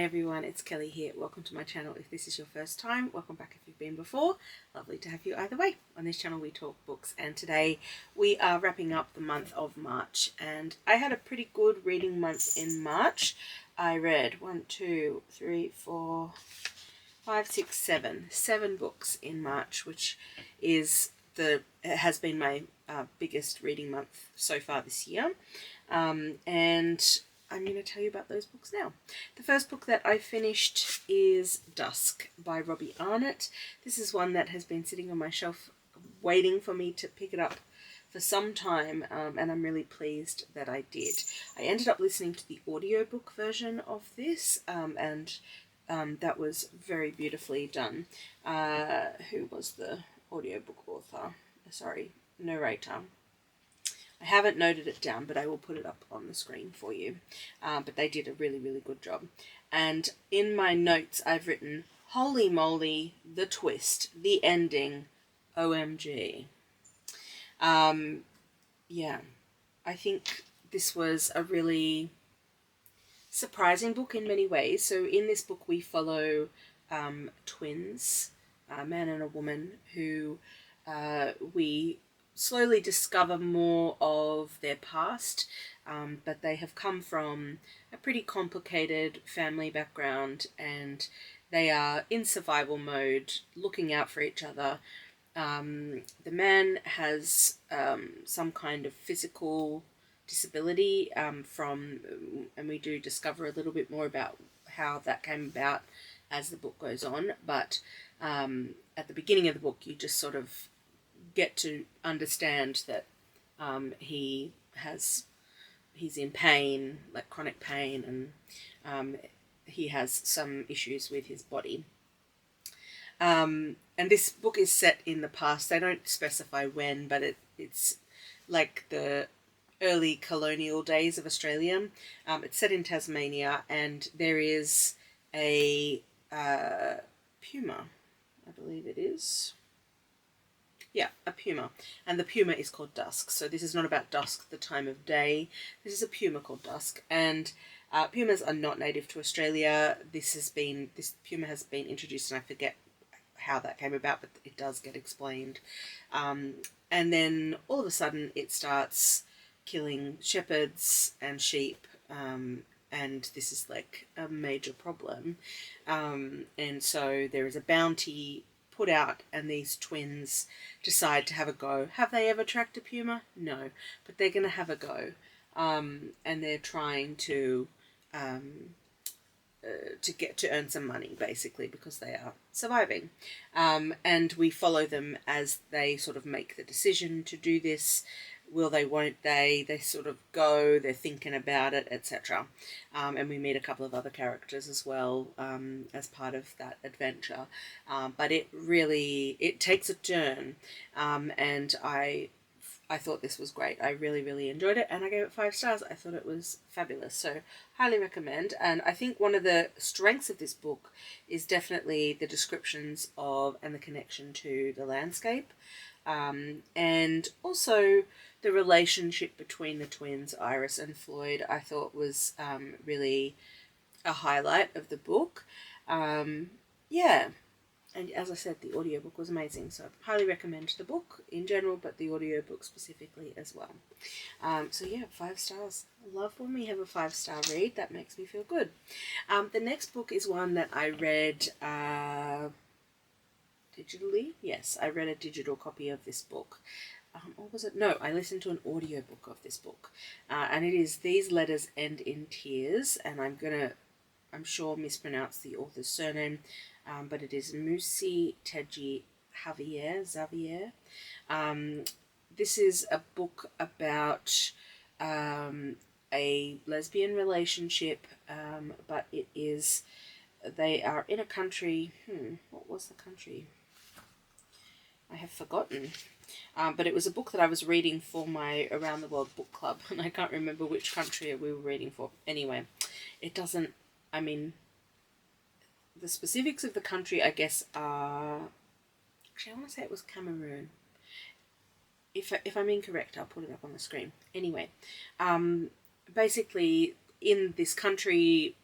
Hi everyone, it's Kelly here. Welcome to my channel. If this is your first time, welcome back if you've been before. Lovely to have you either way. On this channel we talk books, and today we are wrapping up the month of March, and I had a pretty good reading month in March. I read 7 books in March, which is has been my biggest reading month so far this year, and I'm going to tell you about those books now. The first book that I finished is Dusk by Robbie Arnott. This is one that has been sitting on my shelf waiting for me to pick it up for some time, and I'm really pleased that I did. I ended up listening to the audiobook version of this, and that was very beautifully done. Who was the audiobook author? Narrator. I haven't noted it down, but I will put it up on the screen for you. But they did a really, really good job. And in my notes, I've written, holy moly, the twist, the ending, OMG. Yeah, I think this was a really surprising book in many ways. So in this book, we follow twins, a man and a woman, who we slowly discover more of their past, but they have come from a pretty complicated family background, and they are in survival mode, looking out for each other. The man has some kind of physical disability and we do discover a little bit more about how that came about as the book goes on, but at the beginning of the book you just sort of get to understand that he's in pain, like chronic pain, and he has some issues with his body. And this book is set in the past. They don't specify when, but it's like the early colonial days of Australia. It's set in Tasmania, and there is a puma, I believe it is. Yeah, a puma. And the puma is called Dusk. So this is not about dusk, the time of day. This is a puma called Dusk. And pumas are not native to Australia. This puma has been introduced, and I forget how that came about, but it does get explained. And then all of a sudden it starts killing shepherds and sheep, and this is like a major problem. And so there is a bounty put out, and these twins decide to have a go. Have they ever tracked a puma? No, but they're going to have a go, and they're trying to earn some money, basically, because they are surviving. And we follow them as they sort of make the decision to do this. Will they, won't they? They sort of go, they're thinking about it, etc. And we meet a couple of other characters as well as part of that adventure. But it takes a turn, and I thought this was great. I really, really enjoyed it, and I gave it 5 stars. I thought it was fabulous, so highly recommend. And I think one of the strengths of this book is definitely the descriptions of and the connection to the landscape, and also the relationship between the twins, Iris and Floyd, I thought was really a highlight of the book. Yeah. And as I said, the audiobook was amazing, so I highly recommend the book in general, but the audiobook specifically as well. So yeah, 5 stars. I love when we have a 5-star read. That makes me feel good. The next book is one that I read digitally. Yes, I read a digital copy of this book. Or was it? No, I listened to an audiobook of this book. And it is These Letters End in Tears, and I'm sure mispronounce the author's surname, but it is Musih, Tedji, Xaviere. This is a book about a lesbian relationship, but they are in a country, what was the country? I have forgotten. But it was a book that I was reading for my Around the World book club, and I can't remember which country we were reading for. Anyway, the specifics of the country, I guess, are... Actually, I want to say it was Cameroon. If I'm incorrect, I'll put it up on the screen. Anyway, basically, in this country,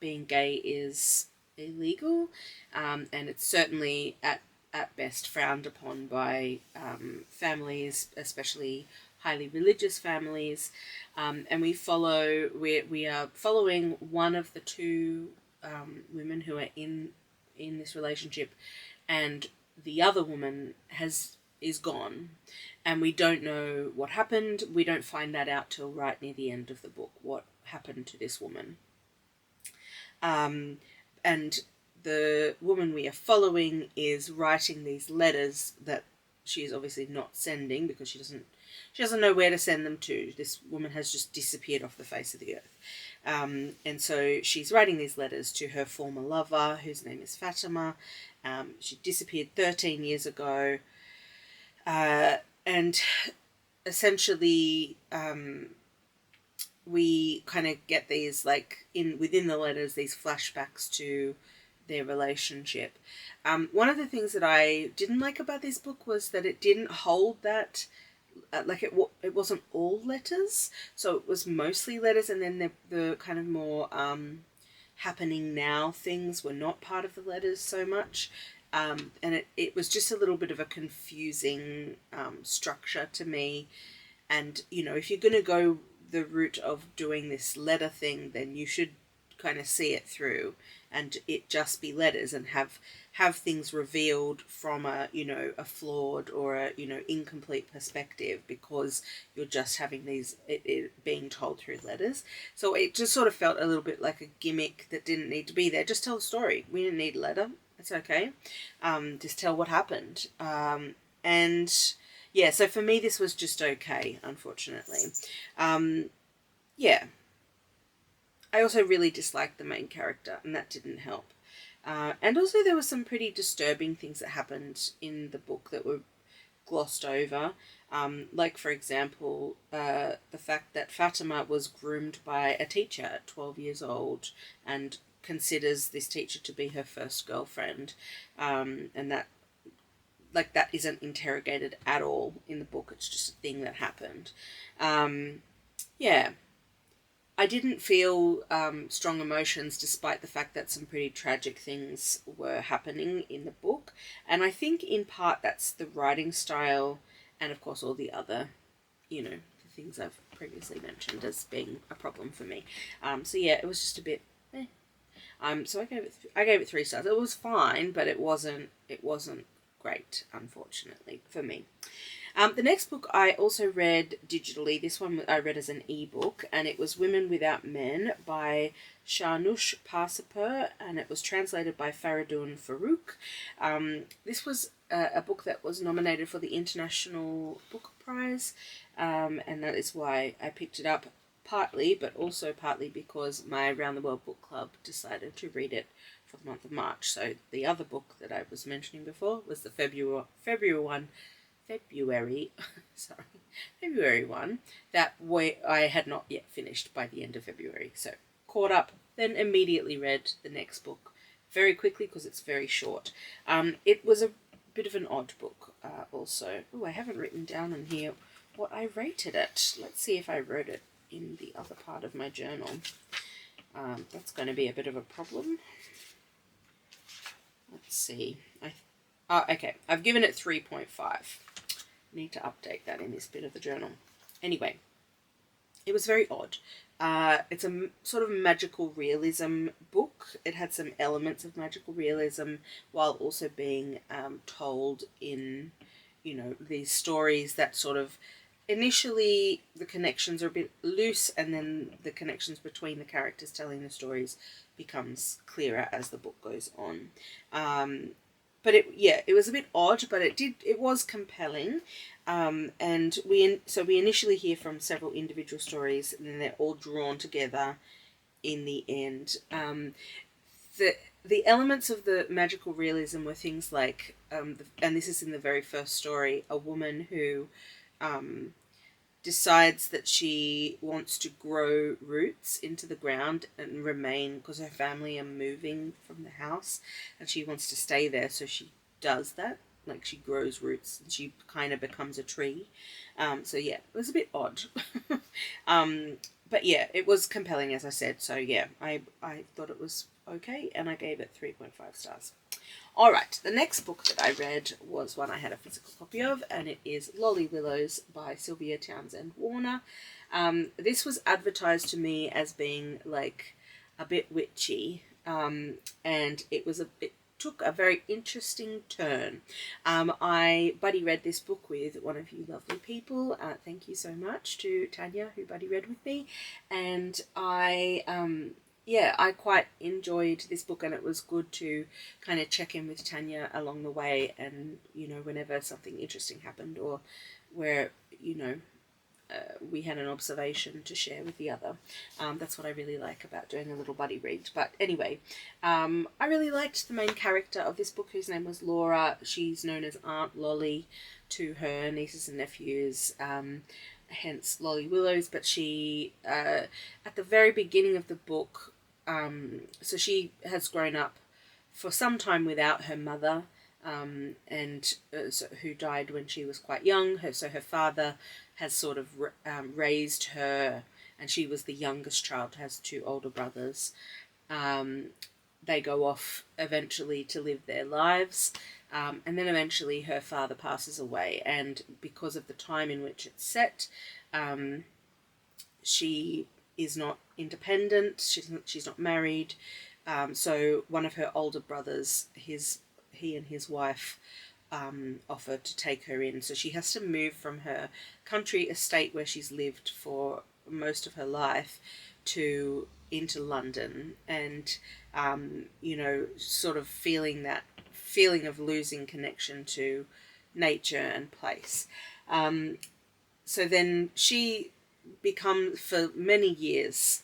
being gay is illegal, and it's certainly at best frowned upon by families, especially highly religious families. And we are following one of the two women who are in this relationship, and the other woman is gone, and we don't know what happened. We don't find that out till right near the end of the book, what happened to this woman. And the woman we are following is writing these letters that she is obviously not sending, because she doesn't know where to send them to. This woman has just disappeared off the face of the earth. And so she's writing these letters to her former lover, whose name is Fatima. She disappeared 13 years ago. And essentially, we kind of get these, like, within the letters, these flashbacks to their relationship. One of the things that I didn't like about this book was that it didn't hold that, it wasn't all letters, so it was mostly letters, and then the kind of more happening now things were not part of the letters so much. And it was just a little bit of a confusing structure to me. And, if you're going to go the route of doing this letter thing, then you should kind of see it through and it just be letters, and have things revealed from a flawed or a incomplete perspective, because you're just having it being told through letters. So it just sort of felt a little bit like a gimmick that didn't need to be there. Just tell the story. We didn't need a letter. It's okay. Just tell what happened. And yeah, so for me this was just okay, unfortunately. Yeah. I also really disliked the main character, and that didn't help. And also there were some pretty disturbing things that happened in the book that were glossed over. Like, for example, the fact that Fatima was groomed by a teacher at 12 years old and considers this teacher to be her first girlfriend. And that isn't interrogated at all in the book. It's just a thing that happened. Yeah. I didn't feel strong emotions, despite the fact that some pretty tragic things were happening in the book. And I think in part that's the writing style, and of course all the other, the things I've previously mentioned as being a problem for me. So yeah, it was just a bit eh. So I gave it 3 stars. It was fine, but it wasn't great, unfortunately, for me. The next book I also read digitally. This one I read as an ebook, and it was Women Without Men by Shahrnush Parsipur, and it was translated by Faridoun Farrokh. This was a book that was nominated for the International Book Prize, and that is why I picked it up, partly, but also partly because my Around the World Book Club decided to read it for the month of March. So the other book that I was mentioning before was the February one that I had not yet finished by the end of February. So caught up, then immediately read the next book very quickly because it's very short. It was a bit of an odd book also. Oh, I haven't written down in here what I rated it. Let's see if I wrote it in the other part of my journal. That's going to be a bit of a problem. Let's see. Okay, I've given it 3.5. Need to update that in this bit of the journal. Anyway, it was very odd. It's a sort of magical realism book. It had some elements of magical realism while also being told in, these stories that sort of initially the connections are a bit loose, and then the connections between the characters telling the stories becomes clearer as the book goes on. But it was a bit odd, but it was compelling. And we initially hear from several individual stories, and then they're all drawn together in the end. The elements of the magical realism were things like, and this is in the very first story, a woman who decides that she wants to grow roots into the ground and remain, because her family are moving from the house and she wants to stay there, so she does that. like she grows roots and she kind of becomes a tree. So yeah, it was a bit odd. But yeah, it was compelling, as I said. So yeah, I thought it was okay, and I gave it 3.5 stars. All right, the next book that I read was one I had a physical copy of, and it is Lolly Willowes by Sylvia Townsend Warner. This was advertised to me as being like a bit witchy, and it took a very interesting turn. I buddy read this book with one of you lovely people. Thank you so much to Tanya, who buddy read with me, and I quite enjoyed this book, and it was good to kind of check in with Tanya along the way, and whenever something interesting happened, or where we had an observation to share with the other. That's what I really like about doing a little buddy read. But anyway, I really liked the main character of this book, whose name was Laura. She's known as Aunt Lolly to her nieces and nephews, hence Lolly Willowes. But she, at the very beginning of the book, so she has grown up for some time without her mother, who died when she was quite young. So her father has sort of raised her, and she was the youngest child, has two older brothers. They go off eventually to live their lives, and then eventually her father passes away, and because of the time in which it's set, she is not independent, she's not married, so one of her older brothers, he and his wife offer to take her in. So she has to move from her country estate where she's lived for most of her life into London, and sort of feeling that feeling of losing connection to nature and place. So then she becomes, for many years,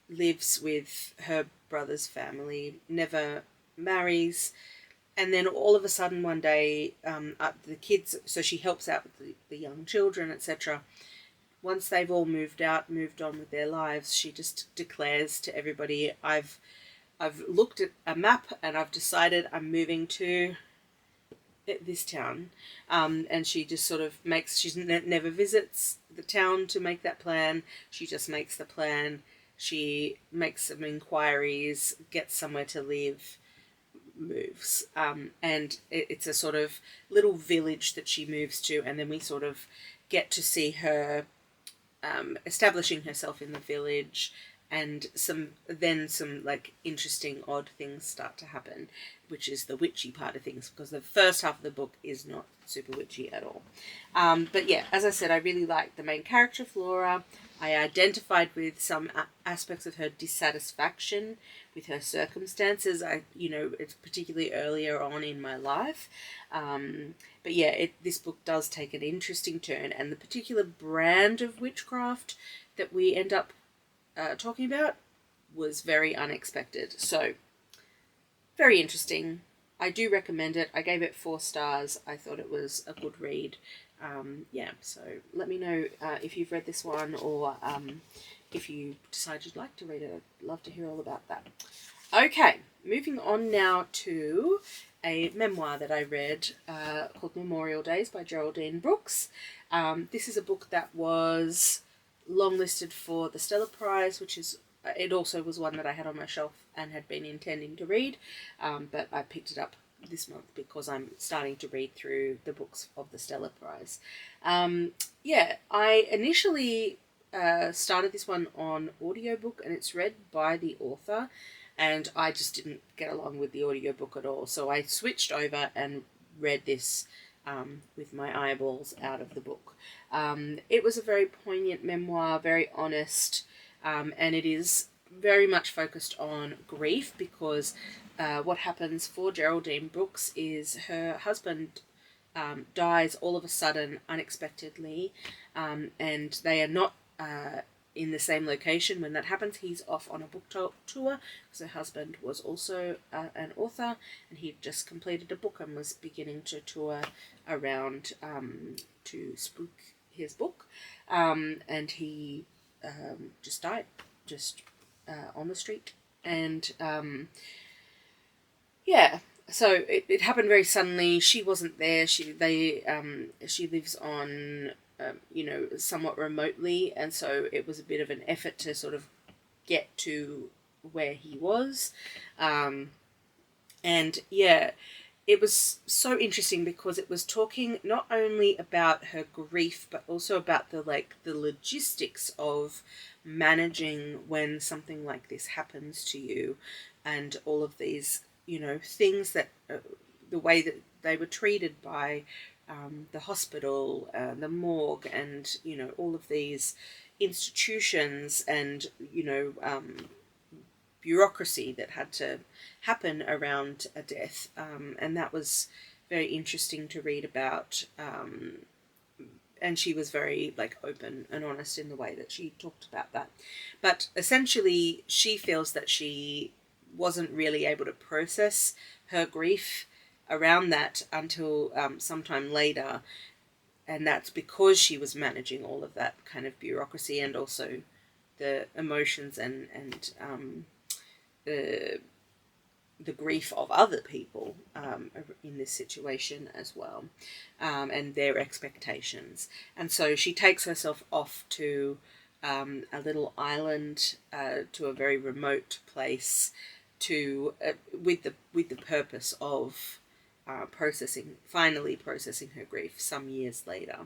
lives with her brother's family, never marries. And then all of a sudden one day, the kids, so she helps out with the young children, etc. Once they've all moved on with their lives, she just declares to everybody, I've looked at a map and I've decided I'm moving to this town. And she just sort of never visits the town to make that plan. She just makes the plan. She makes some inquiries, gets somewhere to live, moves, and it's a sort of little village that she moves to, and then we sort of get to see her establishing herself in the village, and some like interesting odd things start to happen, which is the witchy part of things, because the first half of the book is not super witchy at all. But yeah, as I said, I really liked the main character, Flora. I identified with some aspects of her dissatisfaction with her circumstances. It's particularly earlier on in my life. But yeah, this book does take an interesting turn, and the particular brand of witchcraft that we end up talking about was very unexpected. So, very interesting. I do recommend it. I gave it 4 stars. I thought it was a good read. So let me know if you've read this one, or if you decide you'd like to read it. I'd love to hear all about that. Okay, moving on now to a memoir that I read called Memorial Days by Geraldine Brooks. This is a book that was longlisted for the Stella Prize, which is, it also was one that I had on my shelf and had been intending to read, but I picked it up this month because I'm starting to read through the books of the Stella Prize. I initially started this one on audiobook, and it's read by the author, and I just didn't get along with the audiobook at all, so I switched over and read this with my eyeballs out of the book. It was a very poignant memoir, very honest, and it is very much focused on grief, because what happens for Geraldine Brooks is her husband dies all of a sudden, unexpectedly, and they are not in the same location when that happens. He's off on a book tour, because her husband was also an author, and he'd just completed a book and was beginning to tour around to spook his book, and he just died, just on the street. And So it happened very suddenly. She wasn't there. She lives on somewhat remotely, and so it was a bit of an effort to sort of get to where he was, and yeah, it was so interesting because it was talking not only about her grief but also about the logistics of managing when something like this happens to you, and all of these things that the way that they were treated by the hospital, the morgue, and all of these institutions, and bureaucracy that had to happen around a death, and that was very interesting to read about. And she was very open and honest in the way that she talked about that. But essentially, she feels that she wasn't really able to process her grief around that until sometime later, and that's because she was managing all of that kind of bureaucracy and also the emotions and the grief of other people in this situation as well, and their expectations. And so she takes herself off to a little island, to a very remote place, to with the purpose of finally processing her grief some years later.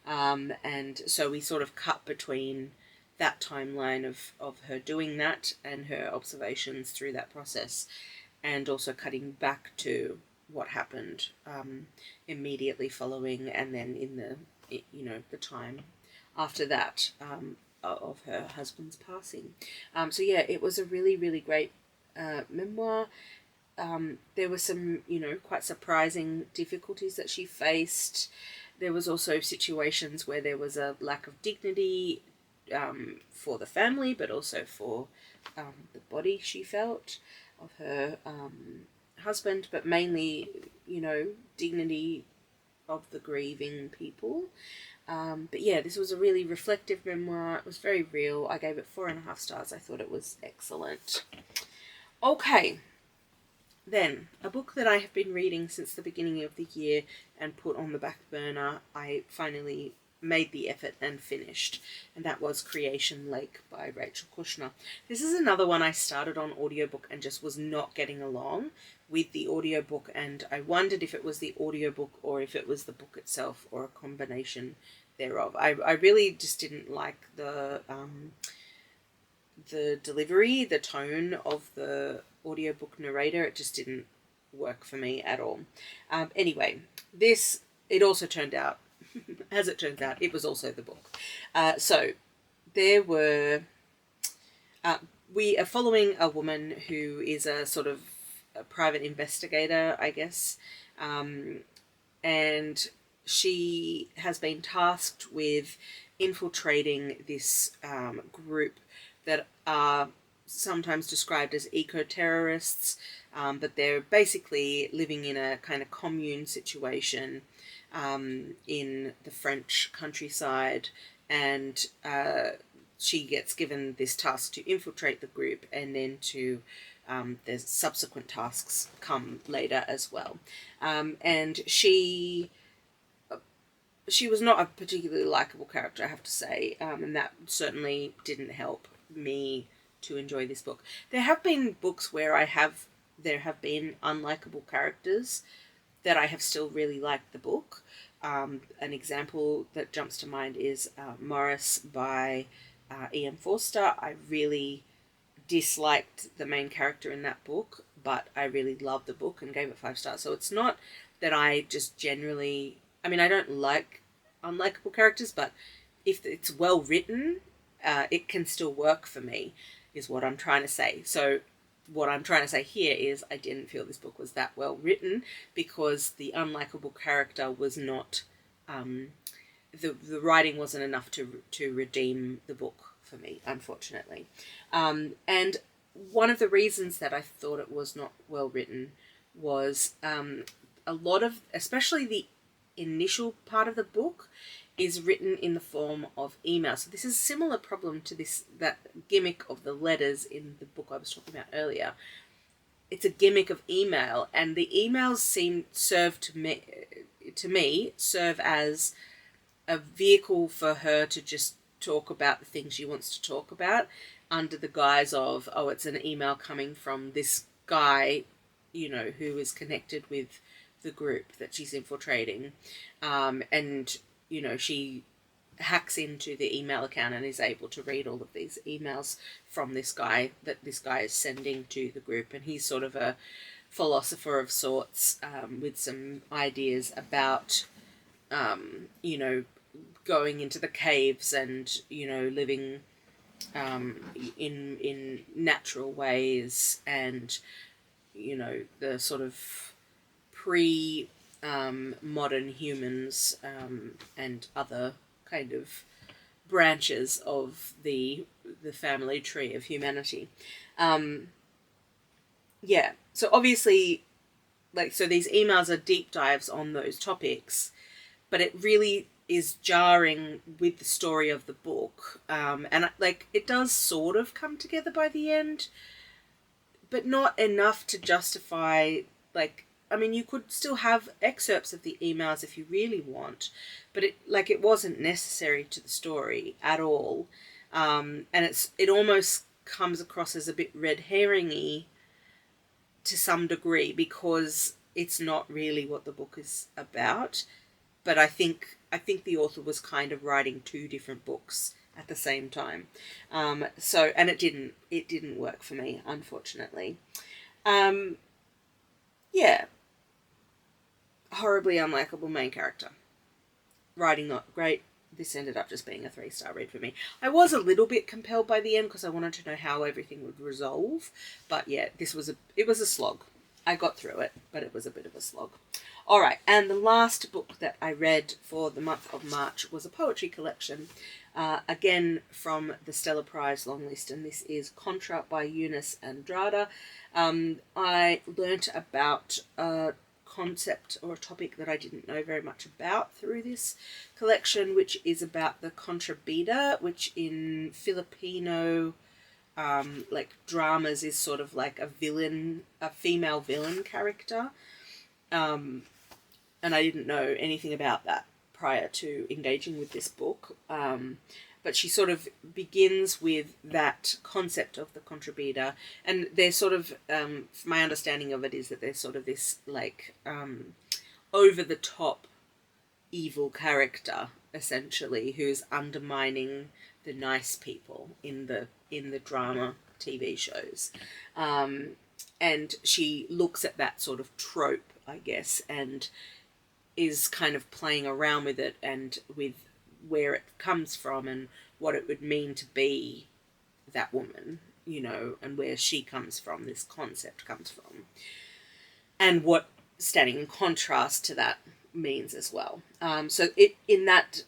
And so we sort of cut between that timeline of her doing that and her observations through that process, and also cutting back to what happened immediately following, and then in the time after that, of her husband's passing. So yeah, it was a really, really great memoir. There were some quite surprising difficulties that she faced. There was also situations where there was a lack of dignity for the family, but also for the body she felt of her husband, but mainly, dignity of the grieving people. But yeah, this was a really reflective memoir. It was very real. I gave it 4.5 stars. I thought it was excellent. Okay, then, a book that I have been reading since the beginning of the year and put on the back burner, I finally made the effort and finished, and that was Creation Lake by Rachel Kushner. This is another one I started on audiobook and just was not getting along with the audiobook, and I wondered if it was the audiobook or if it was the book itself or a combination thereof. I really just didn't like the delivery, the tone of the audiobook narrator. It just didn't work for me at all. Anyway, it also turned out, as it turns out, it was also the book. So there were, we are following a woman who is a sort of a private investigator, I guess, and she has been tasked with infiltrating this group that are sometimes described as eco-terrorists, but they're basically living in a kind of commune situation in the French countryside, and she gets given this task to infiltrate the group, and then the subsequent tasks come later as well. And she was not a particularly likable character, I have to say, and that certainly didn't help me to enjoy this book. There have been books where there have been unlikable characters that I have still really liked the book. An example that jumps to mind is Morris by E.M. Forster. I really disliked the main character in that book, but I really loved the book and gave it 5 stars. So it's not that I just generally... I mean, I don't like unlikable characters, but if it's well written, it can still work for me, is what I'm trying to say. So what I'm trying to say here is I didn't feel this book was that well written because the unlikable character was not... the writing wasn't enough to redeem the book for me, unfortunately. And one of the reasons that I thought it was not well written was a lot of, especially the initial part of the book, is written in the form of email. So this is a similar problem to that gimmick of the letters in the book I was talking about earlier. it's a gimmick of email, and the emails serve as a vehicle for her to just talk about the things she wants to talk about under the guise of, oh, it's an email coming from this guy, you know, who is connected with the group that she's infiltrating. And, you know, she hacks into the email account and is able to read all of these emails from this guy that this guy is sending to the group. And he's sort of a philosopher of sorts, with some ideas about, you know, going into the caves and, you know, living in natural ways, and, you know, the sort of modern humans, and other kind of branches of the family tree of humanity. Yeah, so obviously, like, so these emails are deep dives on those topics, but it really is jarring with the story of the book. And, like, it does sort of come together by the end, but not enough to justify, like, I mean, you could still have excerpts of the emails if you really want, but it wasn't necessary to the story at all. And it almost comes across as a bit red herring-y to some degree, because it's not really what the book is about. But I think the author was kind of writing two different books at the same time. So, and it didn't work for me, unfortunately. Yeah. Horribly unlikable main character. Writing not great. This ended up just being a 3-star read for me. I was a little bit compelled by the end because I wanted to know how everything would resolve. But yeah, it was a slog. I got through it, but it was a bit of a slog. All right, and the last book that I read for the month of March was a poetry collection, again from the Stella Prize longlist, and this is KONTRA by Eunice and Andrada. I learnt about a concept or a topic that I didn't know very much about through this collection, which is about the contrabida, which in Filipino like dramas is sort of like a female villain character. And I didn't know anything about that prior to engaging with this book. But she sort of begins with that concept of the contrabida, and they're sort of, my understanding of it is that they're sort of this, like, over-the-top evil character, essentially, who's undermining the nice people in the drama TV shows. And she looks at that sort of trope, I guess, and is kind of playing around with it and with where it comes from and what it would mean to be that woman, you know, and where she comes from, this concept comes from, and what standing in contrast to that means as well. So in that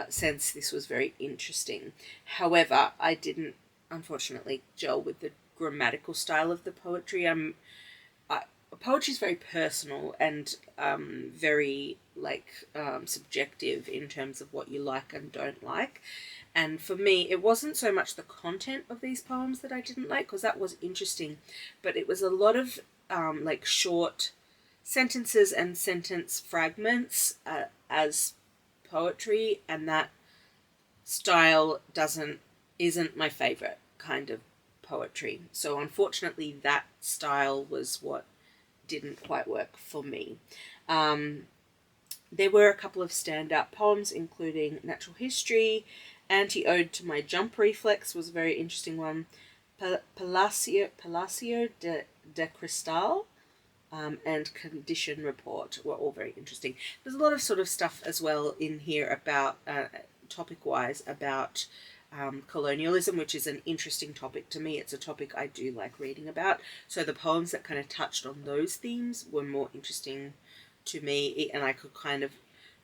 sense, this was very interesting. However, I didn't, unfortunately, gel with the grammatical style of the poetry. Poetry is very personal and very, like, subjective in terms of what you like and don't like. And for me, it wasn't so much the content of these poems that I didn't like, because that was interesting, but it was a lot of like short sentences and sentence fragments as poetry, and that style isn't my favorite kind of poetry. So unfortunately, that style was what didn't quite work for me. There were a couple of standout poems, including Natural History. Anti-Ode to My Jump Reflex was a very interesting one. Palacio de Cristal and Condition Report were all very interesting. There's a lot of sort of stuff as well in here about, topic-wise, about colonialism, which is an interesting topic to me. It's a topic I do like reading about. So the poems that kind of touched on those themes were more interesting to me, and I could kind of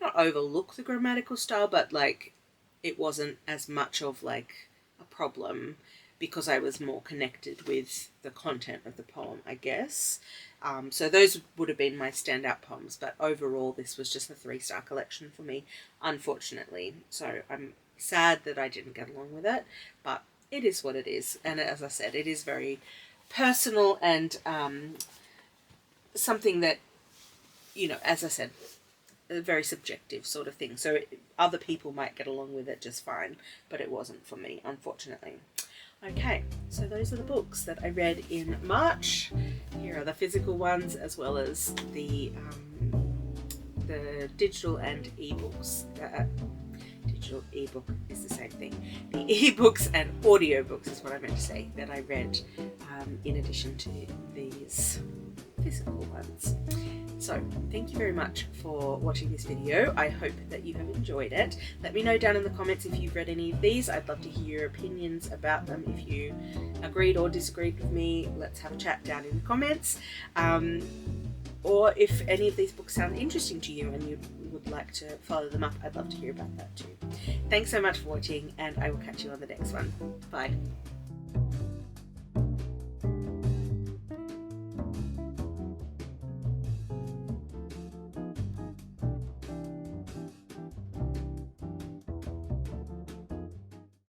not overlook the grammatical style, but, like, it wasn't as much of, like, a problem because I was more connected with the content of the poem, I guess. So those would have been my standout poems, but overall this was just a 3-star collection for me, unfortunately. So I'm sad that I didn't get along with it, but it is what it is. And as I said, it is very personal and something that, you know, as I said, a very subjective sort of thing. So other people might get along with it just fine, but it wasn't for me, unfortunately. Okay, so those are the books that I read in March. Here are the physical ones, as well as the digital and ebooks. Digital ebook is the same thing. The ebooks and audiobooks is what I meant to say, that I read in addition to these physical ones. So thank you very much for watching this video. I hope that you have enjoyed it. Let me know down in the comments if you've read any of these. I'd love to hear your opinions about them. If you agreed or disagreed with me, let's have a chat down in the comments. Or if any of these books sound interesting to you and you would like to follow them up, I'd love to hear about that too. Thanks so much for watching, and I will catch you on the next one. Bye.